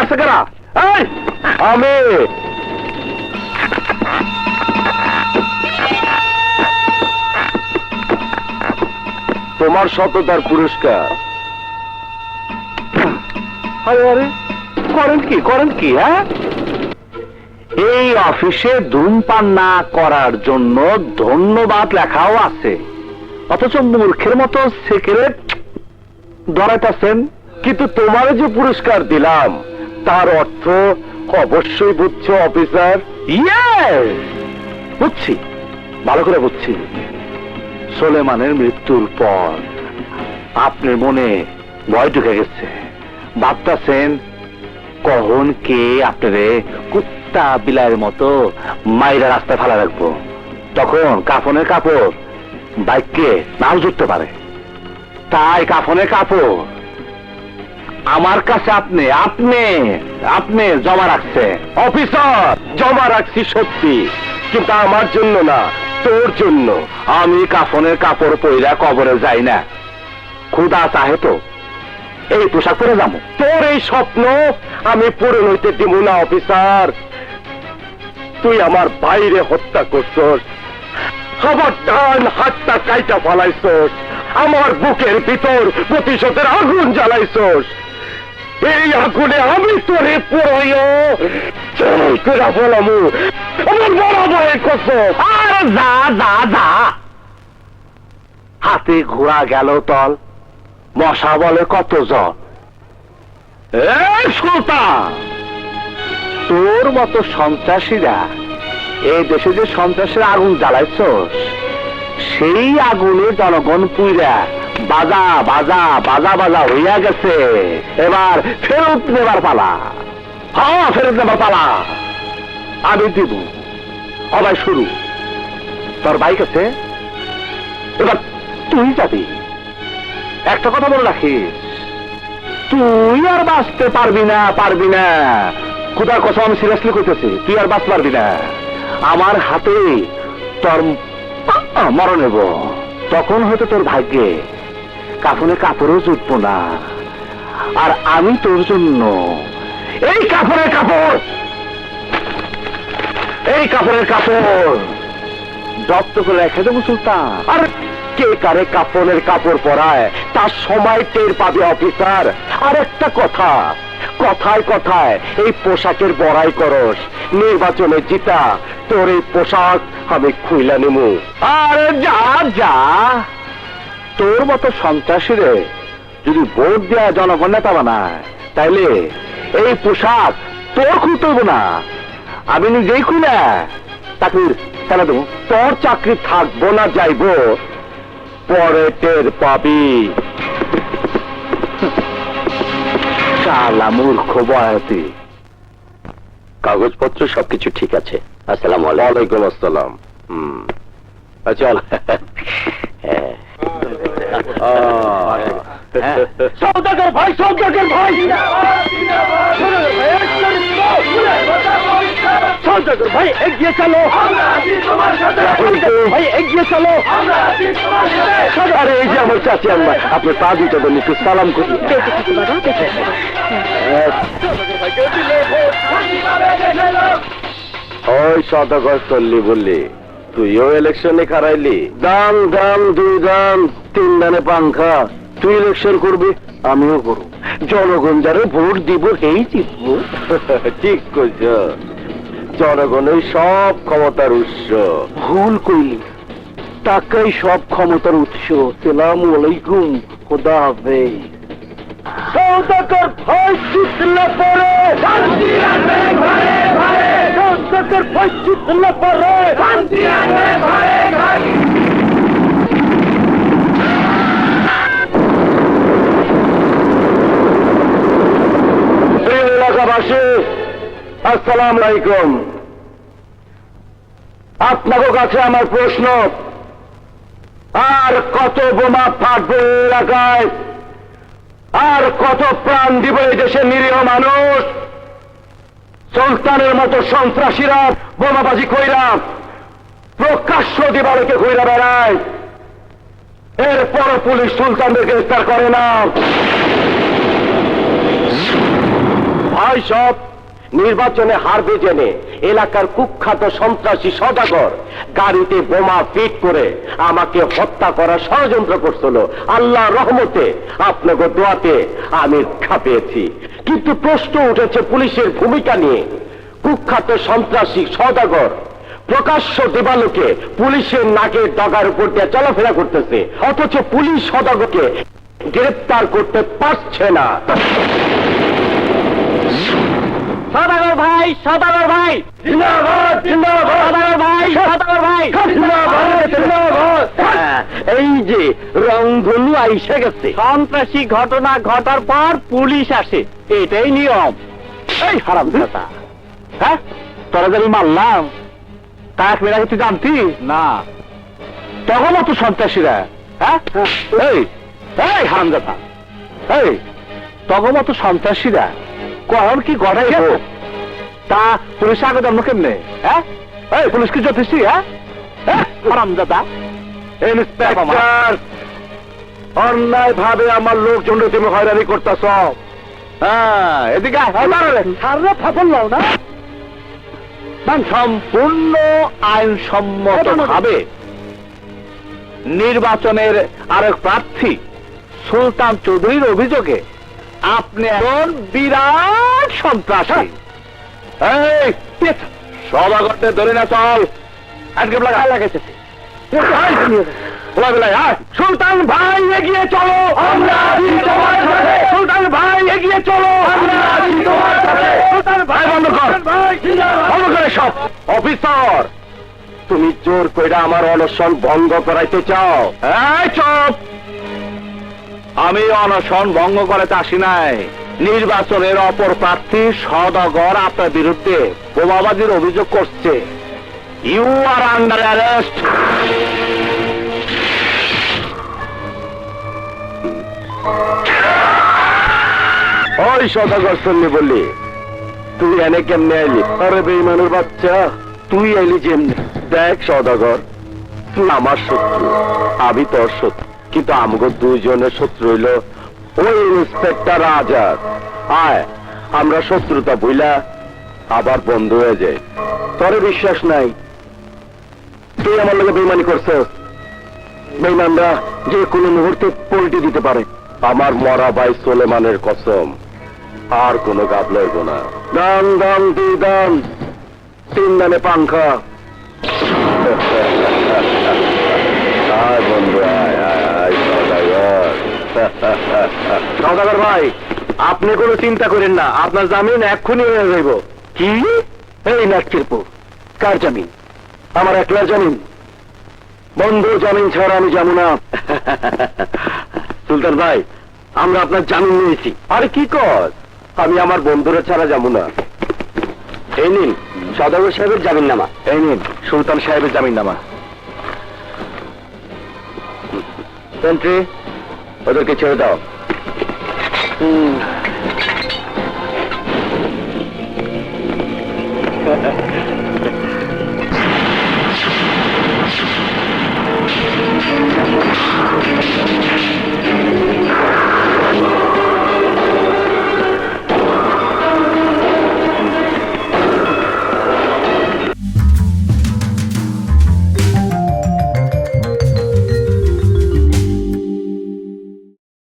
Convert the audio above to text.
আসছে কারা? এই আমি তোমার সততার পুরস্কার। আরে আরে করেন কি হ্যাঁ? এই অফিসে ধূমপান না করার জন্য ধন্যবাদ লেখাও আছে, অথচ মূর্খের মতো সিগারেট ধরাইতেছেন। কিন্তু তোমার যে পুরস্কার দিলাম তার অর্থ অবশ্যই বুঝছো অফিসার? ইয়েস, বুঝছি, ভালো করে বুঝছি। সোলেমানের মৃত্যুর পর আপনার মনে ভয় ঢুকে গেছে, ভাবতেছেন কখন কে আপনারে কুত্তা বিলাইয়ের মতো মাইরা রাস্তায় ফেলা রাখবো। তখন কাফনের কাপড় বাইককে নাও জুটতে পারে, তাই কাফনের কাপড় আমার কাছে আপনি আপনি আপনি জমা রাখছে। অফিসার, জমা রাখছি সত্যি, কিন্তু আমার জন্য না, তোর জন্য। আমি কাফনের কাপড় পইরা কবরে যাই না, খুদা চাহে তো এই পোশাক পরে যাবো। তোর এই স্বপ্ন আমি পূরণ হইতে দিব না অফিসার। তুই আমার বাইরে হত্যা করছস, আমার ডান হাতটা কাইটা ফলাইছস, আমার বুকের ভিতর প্রতিশোধের আগুন জ্বালাইছস। এই আগুনে আমি তোরে পুরাইও চল করে বলামু আমার বড় ভাইয়ের কসম। আর যা যা যা, হাতে ঘোড়া গেল তল, মশা বলে কত জল। সুলতান, তোর মতো সন্ত্রাসীরা এই দেশে যে সন্ত্রাসের আগুন জ্বালাইছস, সেই আগুনে জনগণ পুইরা বাজা বাজা বাজা বাজা হইয়া গেছে। এবার ফেরত নেবার পালা। হ্যাঁ, ফেরত নেবার পালা। আমি দিব, সবাই শুরু। তোর বাইক আছে, এবার তুই যাবি। একটা কথা বলে রাখিস, তুই আর বাঁচতে পারবি না, পারবি না। খুদার কথা আমি সিরিয়াসলি কইতেছি, তুই আর বাঁচতে পারবি না। আমার হাতে তোর মরণ নেব, তখন হয়তো তোর ভাগ্যে কাফনে কাপড়ও জুটবো না। আর আমি তোর জন্য এই কাপড়ের কাপড়, এই কাপড়ের কাপড় জব্দ করে রেখে দেবো সুলতান। আর কে কারে কাপড়ের কাপড় পরায় তার সময় টের পাবে অফিসার। আর একটা কথা, কথায় কথায় এই পোশাকের বড়াই করস, নির্বাচনে জিতা তোর এই পোশাক আমি খুইলা নিমু। আরে যা যা, তোর মতো সন্ত্রাসীরে যদি ভোট দেওয়া জনগণ নেতা বানায়, তাইলে এই পোশাক তোর খুলতে হইব না, আমি নিজেই খুলে চাকরির ফেলে দেবো। তোর চাকরি থাকবো না যাইব পরে টের পাবি। শালা মূর্খ বয়াতি। কাগজপত্র সবকিছু ঠিক আছে? আসসালামু আলাইকুম। আসসালাম। চল। সৌদাগর ভাই, সৌদাগর ভাই, সৌদাগর ভাই এগিয়ে চলো, ভাই এগিয়ে চলো। আরে এই যে আমার চাচি আম্মা, আপনার পা দুটো বলি একটু সালাম করি। ওই সদাগর চললি বললি, তুইও ইলেকশনে খারাইলি। দাম দাম, দুই দাম, তিন দানে পাংখা। তুই ইলেকশন করবি, আমিও করব। জনগণ যারে ভোট দিব এই জিতবো। ঠিক কইছ, জনগণের সব ক্ষমতার উৎস। ভুল কইলি, টাকাই সব ক্ষমতার উৎস। আসসালামু আলাইকুম, খোদা হাফেজ। সৌদাগর ভাই জিতলে পরে শান্তি আনবে ঘরে ঘরে, সৌদাগর ভাই জিতলে পরে শান্তি আনবে ঘরে ঘরে। প্রিয় এলাকাবাসী, আসসালামু আলাইকুম। আপনাদের কাছে আমার প্রশ্ন, আর কত বোমা ফাটবে এলাকায়, আর কত প্রাণ দিব এই দেশের নিরীহ মানুষ? সুলতানের মতো সন্ত্রাসীরা বোমাবাজি কইরা প্রকাশ্য দিবালোকে ঘুরে বেড়ায়, এরপর পুলিশ সুলতানদের গ্রেফতার করে না। ভাই সব নির্বাচনে হারবে জেনে এলাকার কুখ্যাত সন্ত্রাসী সওদাগর গাড়িতে বোমা ফিট করে আমাকে হত্যা করার ষড়যন্ত্র করছিল। আল্লাহ রহমতে আপনাকে দোয়াতে আমি রক্ষা পেয়েছি। কিন্তু প্রশ্ন উঠেছে পুলিশের ভূমিকা নিয়ে। কুখ্যাত সন্ত্রাসী সওদাগর প্রকাশ্য দেবালোকে পুলিশের নাকের ডগার উপর দিয়ে চলাফেরা করতেছে, অথচ পুলিশ সওদাগরকে গ্রেফতার করতে পারছে না। সওদাগর ভাই, সওদাগর ভাই, জিন্দাবাদ জিন্দাবাদ, সওদাগর ভাই, সওদাগর ভাই, জিন্দাবাদ জিন্দাবাদ। এই যে রংধনু আইসা গেছে। সন্ত্রাসী ঘটনা ঘটার পর পুলিশ আসে, এটাই নিয়ম। এই হারামজাদা, হ্যাঁ তোরা যে আমি মারলাম তা এক মেয়েরা তুই জানতি না? তখন তো সন্ত্রাসীরা, হ্যাঁ এই এই হারামজাদা, এই তখন তো সন্ত্রাসীরা কখন কি ঘটাইব তা পুলিশ আগে জানলো কেমনে? হ্যাঁ এই পুলিশ কি যথেষ্ট? হ্যাঁ হারামজাদা, ইন্সপেক্টর, অন্যায় ভাবে আমার লোকজনকে তুমি হয়রানি করতেছ। হ্যাঁ এদিকে সারা ফাফল লাও না। সম্পূর্ণ আইনসম্মত ভাবে নির্বাচনের আরেক প্রার্থী সুলতান চৌধুরীর অভিযোগে আপনি এখন বিরাট সন্ত্রাসী। এই সভাগতে ধরে না চল, আজকে লাগাইছে সুলতান ভাই এগিয়ে চলো, আমরা সুলতান ভাই এগিয়ে চলো, সুলতান ভাই বন্ধ কর, বন্ধ করে সব। অফিসার, তুমি জোর কইরা আমার অনশন ভঙ্গ করাইতে চাও? এই চুপ, আমি অনশন ভঙ্গ করাতে আসি নাই। নির্বাচনের অপর প্রার্থী সওদাগর আপনার বিরুদ্ধে বোমাবাজির অভিযোগ করছে। You are under arrest. ওই সদাগর শুনলি বললি, তুই এনে কেমনে আইলি? আরে বেঈমানের বাচ্চা, তুই আইলি যেমনি। দেখ সদাগর, তুই আমার শত্রু, আমি তোর শত্রু, কিন্তু আমগো দুইজনের শত্রু হইল ওই ইন্সপেক্টর আজাদ। আয়, আমরা শত্রুতা বইলা আবার বন্ধু হয়ে যায়। তোরে বিশ্বাস নাই, তুই আমার লোকে বেইমানি করছিস। বেইমানরা যে কোনো মুহূর্তে পল্টি দিতে পারে। আমার মরা ভাই সোলেমানের কসম, আর কোনো গাব লইব না। দান দান দুই দান, তিন দানে পাংখা। আয় বন্ধু, আয় আয় আয় সওদাগর। সওদাগর ভাই, আপনি কোনো চিন্তা করেন না, আপনার জামিন এক্ষুনি হয়ে যাইব। কি? এই নাটকিরপু, কার জামিন? আমার একলা জামিন? বন্ধু জামিন ছাড়া আমি যাবো না। সুলতান ভাই, আমরা আপনার জামিন নিয়েছি। আরে কি কর, আমি আমার বন্ধুরা ছাড়া যাবো না। এই নিন সওদাগর সাহেবের জামিন নামা। এই নিন সুলতান সাহেবের জামিন নামা। সেন্ট্রি, ওদেরকে ছেড়ে দাও।